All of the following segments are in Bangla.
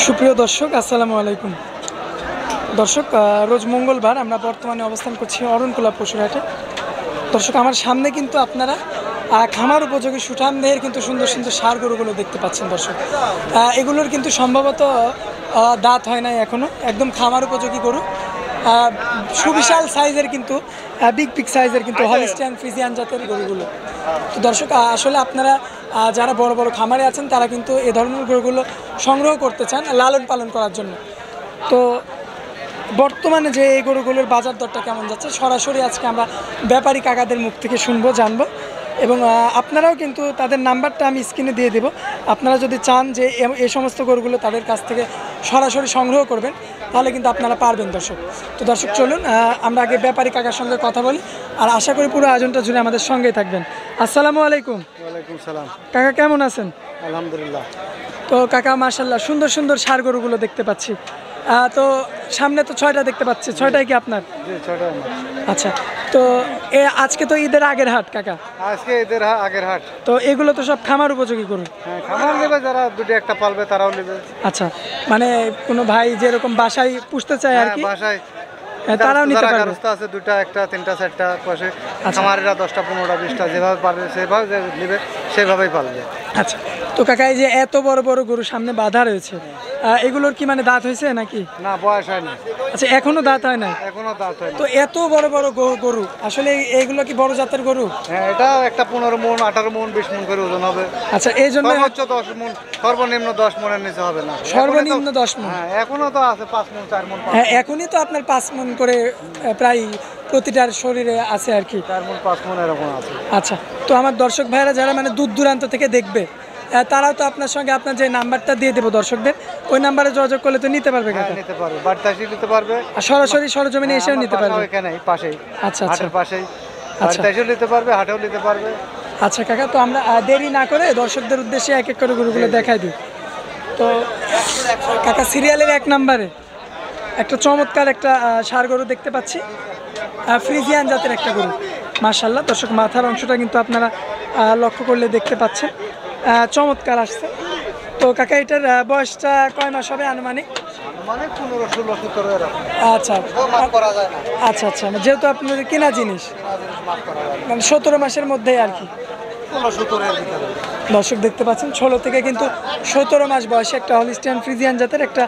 সুপ্রিয় দর্শক আসসালামু আলাইকুম। দর্শক রোজ মঙ্গলবার আমরা বর্তমানে অবস্থান করছি অরণকুলা পশুরহাটে। দর্শক আমার সামনে কিন্তু আপনারা খামার উপযোগী সুঠামদেহের কিন্তু সুন্দর সুন্দর ষাঁড় গরুগুলো দেখতে পাচ্ছেন। দর্শক এগুলোর কিন্তু সম্ভবত দাঁত হয় নাই এখনও, একদম খামার উপযোগী গরু, সুবিশাল সাইজের কিন্তু বিগ সাইজের কিন্তু হলিস্টিয়ান ফ্রিজিয়ান জাতের গরুগুলো। তো দর্শক আসলে আপনারা যারা বড় বড় খামারে আছেন তারা কিন্তু এ ধরনের গরুগুলো সংগ্রহ করতে চান লালন পালন করার জন্য। তো বর্তমানে যে এই গরুগুলোর বাজার দরটা কেমন যাচ্ছে সরাসরি আজকে আমরা ব্যাপারী কাকাদের মুখ থেকে শুনবো, জানবো, এবং আপনারাও কিন্তু তাদের নাম্বারটা আমি স্ক্রিনে দিয়ে দেবো। আপনারা যদি চান যে এই সমস্ত গরুগুলো তাদের কাছ থেকে সরাসরি সংগ্রহ করবেন তাহলে কিন্তু আপনারা পারবেন। দর্শক তো দর্শক চলুন আমরা আগে ব্যাপারী কাকার সঙ্গে কথা বলি, আর আশা করি পুরো আয়োজনটা জুড়ে আমাদের সঙ্গেই থাকবেন। আসসালামু আলাইকুম। ওয়ালাইকুম সালাম। কাকা কেমন আছেন? আলহামদুলিল্লাহ। তো কাকা মাশাআল্লাহ সুন্দর সুন্দর ষাঁড় গরুগুলো দেখতে পাচ্ছি। তো সামনে তো 6টা দেখতে পাচ্ছি, 6টাই কি আপনার? জি, 6টা আমার। আচ্ছা, তো আজকে তো ঈদের আগের হাট কাকা, আজকে ঈদের আগের হাট। তো এগুলো তো সব খামার উপযোগী গরু। হ্যাঁ, খামার নেবে যারা দুটো একটা পালবে তারাও নেবে। আচ্ছা, মানে কোনো ভাই যেরকম বাসায় পুষতে চায় আর কি, বাসায় তারাও নিতে পারবে। গারস্থ আছে, 2টা, 1টা, 3টা, 4টা পাশে। খামারিরা 10টা, 15টা, 20টা যেভাবে পারবে সেভাবে নেবে, সেভাবেই পালবে। আচ্ছা, তো কাকা এই যে এত বড় বড় গরু সামনে বাঁধা রয়েছে, এগুলোর কি মানে দাঁত হয়েছে নাকি? না, বয়স হয় না। আচ্ছা, এখনো দাঁত হয় না? এখনো দাঁত হয় না। তো এত বড় বড় গরু আসলে এইগুলো কি বড় জাতের গরু? হ্যাঁ, এটা একটা 15 মণ, 18 মণ, 20 মণ করে ওজন হবে। আচ্ছা, এই জন্য সর্বোচ্চ 10 মণ, সর্বনিম্ন 10 মণের নিচে হবে না। সর্বনিম্ন 10 মণ। হ্যাঁ, এখনো তো আছে 5 মণ, 4 মণ। হ্যাঁ, এখনই তো আপনার 5 মণ করে প্রায় প্রতিটার শরীরে আছে আর কি। 4 মণ, 5 মণ এরকম আছে। আচ্ছা, তো আমার দর্শক ভাইয়েরা যারা মানে দূর দূরান্ত থেকে দেখবে তারাও তো আপনার সঙ্গে আপনার যে নাম্বারটা দিয়ে দেবো দর্শকদের, ওই নাম্বারে যোগাযোগ করলে তো নিতে পারবে কাকা? নিতে পারবে, বাড়িতে এসে নিতে পারবে, আর সরাসরি সরজমিনে এসেও নিতে পারবে? এখানেই পাশেই। আচ্ছা আচ্ছা, হাটের পাশেই, বাড়িতে এসেও নিতে পারবে, হাটেও নিতে পারবে। আচ্ছা কাকা, তো আমরা দেরি না করে দর্শকদের উদ্দেশ্যে এক এক করে গরুগুলো দেখাই দিই। তো কাকা সিরিয়ালের 1 নম্বরে একটা চমৎকার একটা ষাঁড় গরু দেখতে পাচ্ছি, ফ্রিজিয়ান জাতের একটা গরু। মাশাআল্লাহ দর্শক, মাথার অংশটা কিন্তু আপনারা লক্ষ্য করলে দেখতে পাচ্ছেন, চমৎকার আসছে। তো কাকা এটার বয়সটা কয় মাস হবে আনুমানিক? মানে 15, 16, 17 এরকম। আচ্ছা করা যায় না। আচ্ছা আচ্ছা, যেহেতু আপনাদের কেনা জিনিস মানে 17 মাসের মধ্যেই আর কি। 16, 17 এর ভিতরে। দর্শক দেখতে পাচ্ছেন 16 থেকে কিন্তু 17 মাস বয়সে একটা হলিস্টিয়ান ফ্রিজিয়ান জাতের একটা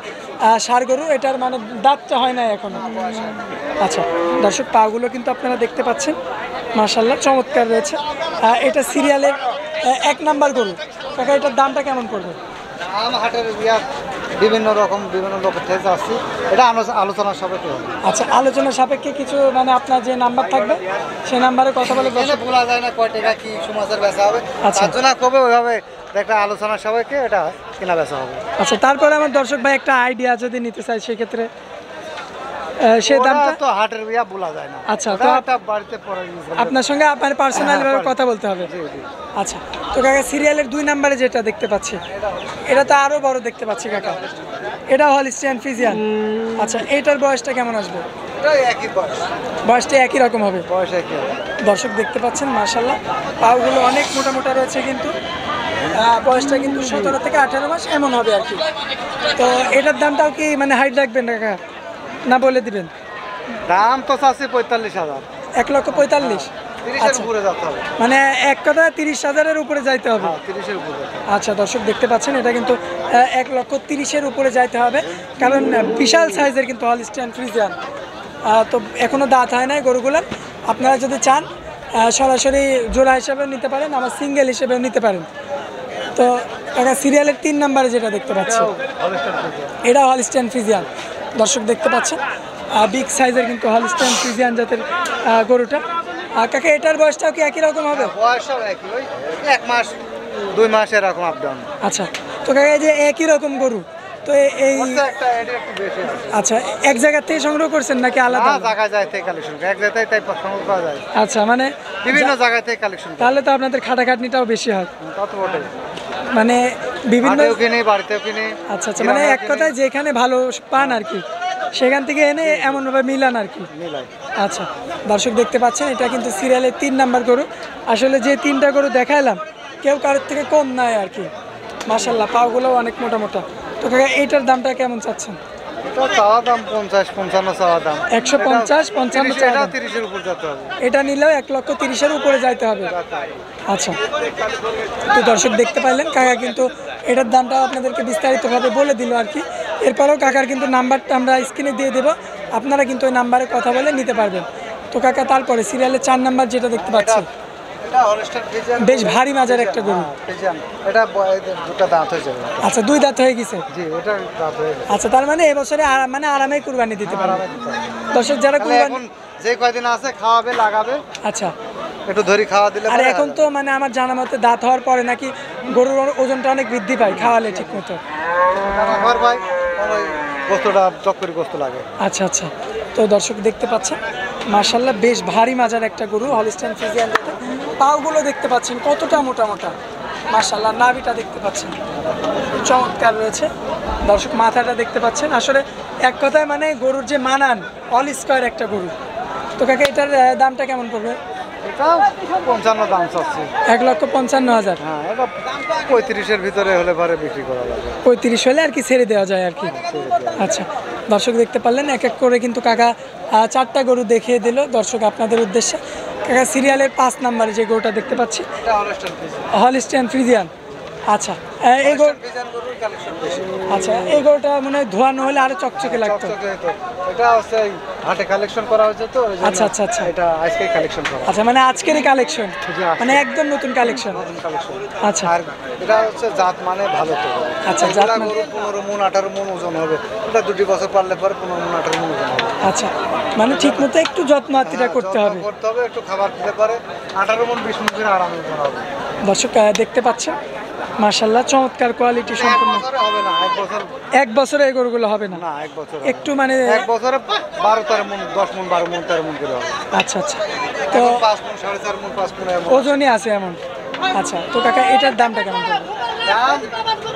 ষাঁড় গরু। এটার মানে দাঁতটা হয় না এখনো। আচ্ছা দর্শক, পাগুলো কিন্তু আপনারা দেখতে পাচ্ছেন মাশাআল্লাহ চমৎকার রয়েছে। এটা সিরিয়ালের 1 নাম্বার গরু। কাকা এটার দামটা কেমন পড়বে? হাটের বিভিন্ন লোকের থেকে আসছি, এটা আলোচনার সাপেক্ষে হবে। আচ্ছা, আলোচনার সাপেক্ষে কিছু মানে আপনার যে নাম্বার থাকবে সেই নাম্বারে কথা বলে বলা যায় না কয় টাকা কি সমাজের বেচা হবে। আচ্ছা, আলোচনা করবে ওইভাবে, একটা আলোচনার সাপেক্ষে এটা কেনা বেচা হবে। আচ্ছা, তারপরে আমার দর্শক ভাই একটা আইডিয়া যদি নিতে চাই সেক্ষেত্রে সে দামটা তো হাটের বলা যায় না। আচ্ছা, তো বাড়িতে পরে আপনার সঙ্গে আপনার পার্সোনালি ভাবে কথা বলতে হবে। আচ্ছা, তো কাকা সিরিয়ালের 2 নাম্বারে যেটা দেখতে পাচ্ছি এটা তো আরো বড় দেখতে পাচ্ছি কাকা, এটা হলিস্টিয়ান ফ্রিজিয়ান। আচ্ছা, এটার বয়সটা কেমন আসবে? একই বয়স, বয়সটা একই রকম হবে? বয়স একই। দর্শক দেখতে পাচ্ছেন মাশাআল্লাহ পাগুলো অনেক মোটা মোটা রয়েছে, কিন্তু বয়সটা কিন্তু 17 থেকে 18 মাস এমন হবে আর কি। তো এটার দামটাও কি মানে হাইট রাখবেন কাকা না বলে দিবেন? দাম তো চাচ্ছি 45,000। 1,45,000? আচ্ছা, মানে এক কথা 30,000-এর উপরে যাইতে হবে? 30-এর উপরে। আচ্ছা দর্শক দেখতে পাচ্ছেন এটা কিন্তু 1,30,000-এর উপরে যাইতে হবে, কারণ বিশাল সাইজের কিন্তু হলিস্টিয়ান ফ্রিজিয়ান। তো এখনও দাঁত হয় নাই গরুগুলোর। আপনারা যদি চান সরাসরি জোড়া হিসেবেও নিতে পারেন, আবার সিঙ্গেল হিসেবেও নিতে পারেন। তো একটা সিরিয়ালের 3 নাম্বারে যেটা দেখতে পাচ্ছি এটা হলিস্টিয়ান ফ্রিজিয়ান। দর্শক দেখতে পাচ্ছেন বিগ সাইজের কিন্তু হলিস্টিয়ান ফ্রিজিয়ান জাতের গরুটা। কাকা এটার বয়সটাও কি একই রকম হবে? বয়সটাও একই, ওই 1 মাস 2 মাস এরকম আপ ডাউন। আচ্ছা, তো কাকা এই যে একই রকম গরু, তো এই আচ্ছা এক জায়গা থেকে সংগ্রহ করছেন নাকি আলাদা? জায়গায় যায় থেকে কালেকশন, এক জায়গায় তাই সংগ্রহ করা যায়। আচ্ছা, মানে বিভিন্ন জায়গা থেকে কালেকশন। তাহলে তো আপনাদের খাটাখাটনিটাও বেশি হয়। কত বটে, মানে বিভিন্ন কিনে বাড়িতেও কিনে। আচ্ছা আচ্ছা, মানে এক কথায় যেখানে ভালো পান আর কি সেখান থেকে এনে এমনভাবে মিলান আর কি। আচ্ছা দর্শক দেখতে পাচ্ছেন এটা কিন্তু সিরিয়ালের 3 নাম্বার গরু। আসলে যে 3টা গরু দেখাইলাম কেউ কারোর থেকে কম নাই আর কি। মাশাআল্লাহ পাগুলোও অনেক মোটা মোটা। তো কাকা এইটার দামটা কেমন চাচ্ছেন? এটা চাওয়া দাম 50-55 চাওয়া দাম। 150-55 চাওয়া দাম। 30-এর উপর যেতে হবে। এটা নিলেও 1,30,000-এর উপরে যাইতে হবে। আচ্ছা, তো দর্শক দেখতে পাইলেন কাকা কিন্তু এটার দামটা আপনাদেরকে বিস্তারিতভাবে বলে দিল আর কি। এরপরেও কাকার কিন্তু নাম্বারটা আমরা স্ক্রিনে দিয়ে দেবো, আপনারা কিন্তু ওই নাম্বারে কথা বলে নিতে পারবেন। তো কাকা তারপরে সিরিয়ালের 4 নাম্বার যেটা দেখতে পাচ্ছি, এটা হলস্টাইন ফ্রিজিয়ান, বেশ ভারী মাজার একটা গরু। ফ্রিজিয়ান। এটা দুটো দাঁত হয়ে যাবে। আচ্ছা, 2 দাঁত হয়ে গেছে। জি, এটা দাঁত হয়ে গেছে। আচ্ছা, তার মানে এবছরে মানে আরামে কুরবানি দিতে পারবে আরামে দিতে হবে। দর্শক যারা তাহলে কুরবানি। এখন যে কয়দিন আছে খাওয়াবে, লাগাবে, আচ্ছা, একটু ধরি খাওয়া দিলে আর পরে এখন তো মানে আমার জানা মতে দাঁত হওয়ার পরে নাকি গরুর ওজনটা অনেক বৃদ্ধি পায় খাওয়ালে ঠিক মতো। ঘর ভাই ওই গোস্তটা চক্করি গোস্ত লাগে। আচ্ছা আচ্ছা, তো দর্শক দেখতে পাচ্ছেন মার্শাল্লাহ বেশ ভারী মাজার একটা গরু হলস্টাইন ফ্রিজিয়ান। পাগুলো দেখতে পাচ্ছেন কতটা মোটা মোটা, মার্শাল্লাহ নাভিটা দেখতে পাচ্ছেন চমৎকার রয়েছে। দর্শক মাথাটা দেখতে পাচ্ছেন, আসলে এক কথায় মানে গরুর যে মানান অল স্কোয়ার একটা গরু। তো কাকে এটার দামটা কেমন পড়বে? এটা 55 দাম চাচ্ছি। 1,55,000। হ্যাঁ, এটা 35-এর ভিতরে হলে পরে বিক্রি করা যাবে। 35 হলে আর কি ছেড়ে দেওয়া যায় আর কি। আচ্ছা, দর্শক দেখতে পারলেন এক এক করে কিন্তু কাকা 4টা গরু দেখিয়ে দিল দর্শক আপনাদের উদ্দেশ্যে। কাকা সিরিয়ালের 5 নাম্বারে যে গরুটা দেখতে পাচ্ছি এটা হলস্টাইন ফ্রিজিয়ান। Holstein Friesian. আচ্ছা, এই গরু, ফ্রিজিয়ান গরুর কালেকশন বেশি। আচ্ছা এই গরুটা মনে হয় ধোয়ানো হলে আরো চকচকে লাগতো। চকচকে হতো। এটা হচ্ছে এই হাটে কালেকশন করা হয়েছে তো ওই জন্য আচ্ছা আচ্ছা আচ্ছা, এটা আজকেই কালেকশন করা। আচ্ছা মানে আজকেরই কালেকশন, জি, আজকে। মানে একদম নতুন কালেকশন। নতুন কালেকশন। আচ্ছা আর এটা হচ্ছে জাত মানে ভালো তো। আচ্ছা, জাত মানে- গরু 15 মণ 18 মণ ওজন হবে। এটা 2 বছর পারলে পরে 15 মণ 18 মণ ওজন হবে। আচ্ছা, মানে ঠিক মতো একটু যত্ন আত্মীরা করতে যত্ন হবে। করতে হবে, একটু খাবার দিতে পারে 18 মণ 20 মণ করে আরামে ওজন হবে। দর্শক দেখতে পাচ্ছেন মার্শাল্লাহ চমৎকার কোয়ালিটি এক সম্পূর্ণ। বছরে হবে না, এক বছর এক বছরে এই গরুগুলো হবে না, না, এক বছর একটু মানে এক বছরে 12-13 মণ 10 মণ 12 মণ 13 মণ করে হবে। আচ্ছা আচ্ছা, তো 5 মণ 4.5 মণ 5 মণ এমন ওজনই আছে এমন। আচ্ছা, তো কাকা এটার দামটা কেমন পড়বে? দাম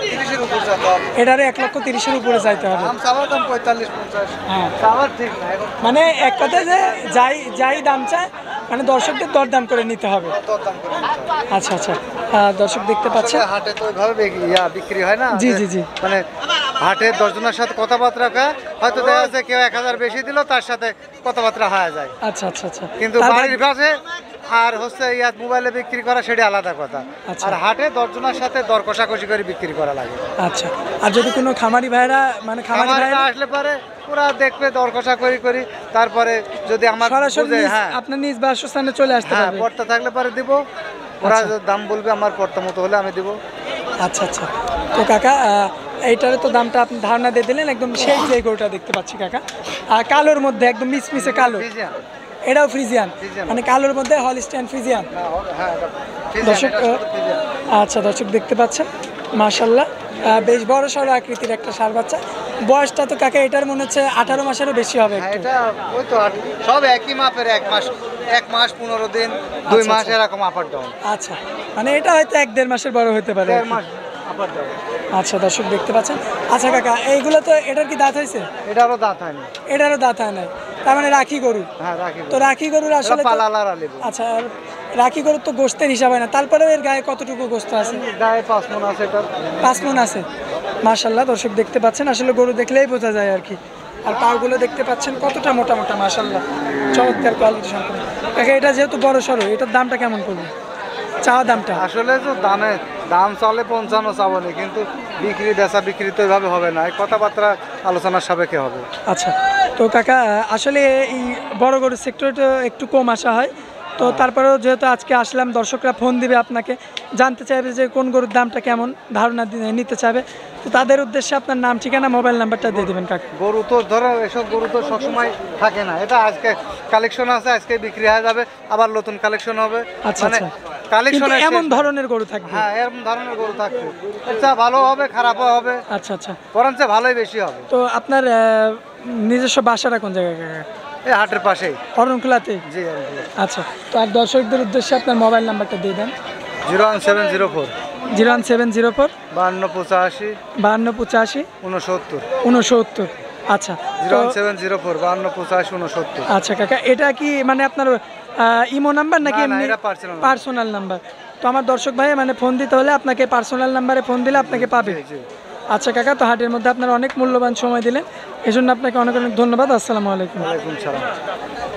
30-এর উপর যেতে হবে। এটারে 1,30,000-এর উপরে যাইতে হবে। দাম চাওয়ার দাম 45-50। হ্যাঁ, চাওয়ার ঠিক না, এখন মানে এক কথায় যে যাই যাই দাম চায় মানে দর্শকদের দরদাম করে নিতে হবে। দরদাম করে নিতে হবে। আচ্ছা আচ্ছা, দর্শক দেখতে পাচ্ছেন। আসলে হাটে তো ওইভাবে বিক্রি হয় না। জি, যে জি, জি। মানে হাটে 10 জনের সাথে কথাবার্তা রাখা, হয়তো দেখা যাচ্ছে কেউ 1000 বেশি দিল, তার সাথে কথাবার্তা হয়ে যায়। আচ্ছা আচ্ছা আচ্ছা, কিন্তু তার বাড়ির কাছে আর হচ্ছে মোবাইলে বিক্রি করা সেটা আলাদা কথা। আচ্ছা। আর হাটে 10 জনের সাথে দর কষাকষি করে বিক্রি করা লাগে। আচ্ছা, আর যদি কোনো খামারি ভাইরা মানে খামারি আমারটা ভাইরা আসলে পারে ওরা দেখবে দর কষা করি তারপরে যদি আমার সরাসরি বুঝে, হ্যাঁ আপনার নিজ বাসস্থানে চলে আসতে হ্যাঁ পারবে। পর্তা থাকলে পরে দিব, ওরা আচ্ছা। দাম বলবে আমার পর্তা মতো হলে আমি দিব। আচ্ছা আচ্ছা, তো কাকা এইটারে তো দামটা আপনি ধারণা দিয়ে দিলেন। একদম সেই যে গরুটা দেখতে পাচ্ছি কাকা, আর কালোর মধ্যে একদম মিসমিসে কালো, ফ্রিজিয়ান। এটাও ফ্রিজিয়ান, ফ্রিজিয়ান। মানে কালোর মধ্যে হলস্টাইন ফ্রিজিয়ান। হ্যাঁ, এটা ফ্রিজিয়ান, দর্শক এটা শুধু ফ্রিজিয়ান। আচ্ছা, দর্শক দেখতে পাচ্ছেন মাশাল্লাহ বেশ বড় সড়ো আকৃতির একটা ষাঁড় বাচ্চা। বয়সটা তো কাকা এটার মনে হচ্ছে 18 মাসেরও বেশি হবে হ্যাঁ, একটু। এটা ওই তো সব একই মাপের, 1 মাস 15 দিন 2 আচ্ছা, মাস আচ্ছা। এরকম আপার ডাউন। আচ্ছা, মানে এটা হয়তো 1-1.5 মাসের বড় হতে পারে। 1.5 মাস আপার ডাউন। আচ্ছা, দর্শক দেখতে পাচ্ছেন। আচ্ছা কাকা, এইগুলো তো এটার কি দাঁত হয়েছে? এটারও দাঁত হয়নি। এটারও দাঁত হয় নাই, তার মানে রাখি গরু। হ্যাঁ, রাখি তো রাখি গরুর আসলে তো- পালালার আলিব। আচ্ছা, আর রাখি গরুর তো গোস্তের হিসাব হয় না, তারপরেও এর গায়ে কতটুকু গোস্ত আছে? গায়ে 5 মণ আছে এটার। 5 মণ আছে। মাশাল্লাহ, দর্শক দেখতে পাচ্ছেন, আসলে গরু দেখলেই বোঝা যায় আর কি। আর পাগুলো দেখতে পাচ্ছেন কতটা মোটা মোটা, মাশাল্লাহ চমৎকার কোয়ালিটি সম্পূর্ণ। কাকা এটা যেহেতু বড় সড়ো, এটার দামটা কেমন পড়বে? চাওয়া দামটা আসলে তো দাম চলে 55 চাবনি, কিন্তু বেচা বিক্রি তো এইভাবে হবে না, এই কথাবার্তা আলোচনার সাপেক্ষে হবে। আচ্ছা, তো কাকা আসলে এই বড় গরুর সেক্টরটা একটু কম আসা হয়, তো তারপরেও যেহেতু আজকে আসলাম, দর্শকরা ফোন দিবে আপনাকে, জানতে চাইবে যে কোন গরুর দামটা কেমন, ধারণা নিতে চাইবে, তো তাদের উদ্দেশ্যে আপনার নাম ঠিকানা মোবাইল নাম্বারটা দিয়ে দেবেন কাকা। গরু তো ধরো এসব গরু তো সবসময় থাকে না, এটা আজকে কালেকশন আছে, আজকে বিক্রি হয়ে যাবে, আবার নতুন কালেকশন হবে। আচ্ছা মানে আচ্ছা, কালেকশন কিন্তু এমন ধরনের গরু থাকবে। হ্যাঁ, এরকম ধরনের গরু থাকবে, আচ্ছা ভালো হবে খারাপও হবে, আচ্ছা আচ্ছা, বরঞ্চ ভালোই বেশি হবে। তো আপনার নিজস্ব বাসাটা কোন জায়গায় কাকা? এই হাটের পাশেই। অরণখোলাতে? জি, আচ্ছা, তো আর দর্শকদের উদ্দেশ্যে আপনার মোবাইল নাম্বারটা দিয়ে দেন। 01704 01704 5285 5285 69। 69। আচ্ছা, তো 01704 5285 69। আচ্ছা কাকা, এটা কি মানে আপনার ইমো নাম্বার নাকি না, এমনি এটা personal number। Personal number? তো আমার দর্শক ভাই মানে ফোন দিতে হলে আপনাকে পার্সোনাল নাম্বারে ফোন দিলে আপনাকে পাবে। জি, জি। আচ্ছা কাকা, তো হাটের মধ্যে আপনারা অনেক মূল্যবান সময় দিলেন, এজন্য আপনাকে অনেক অনেক ধন্যবাদ। আসসালামু আলাইকুম। ওয়ালাইকুম সালাম।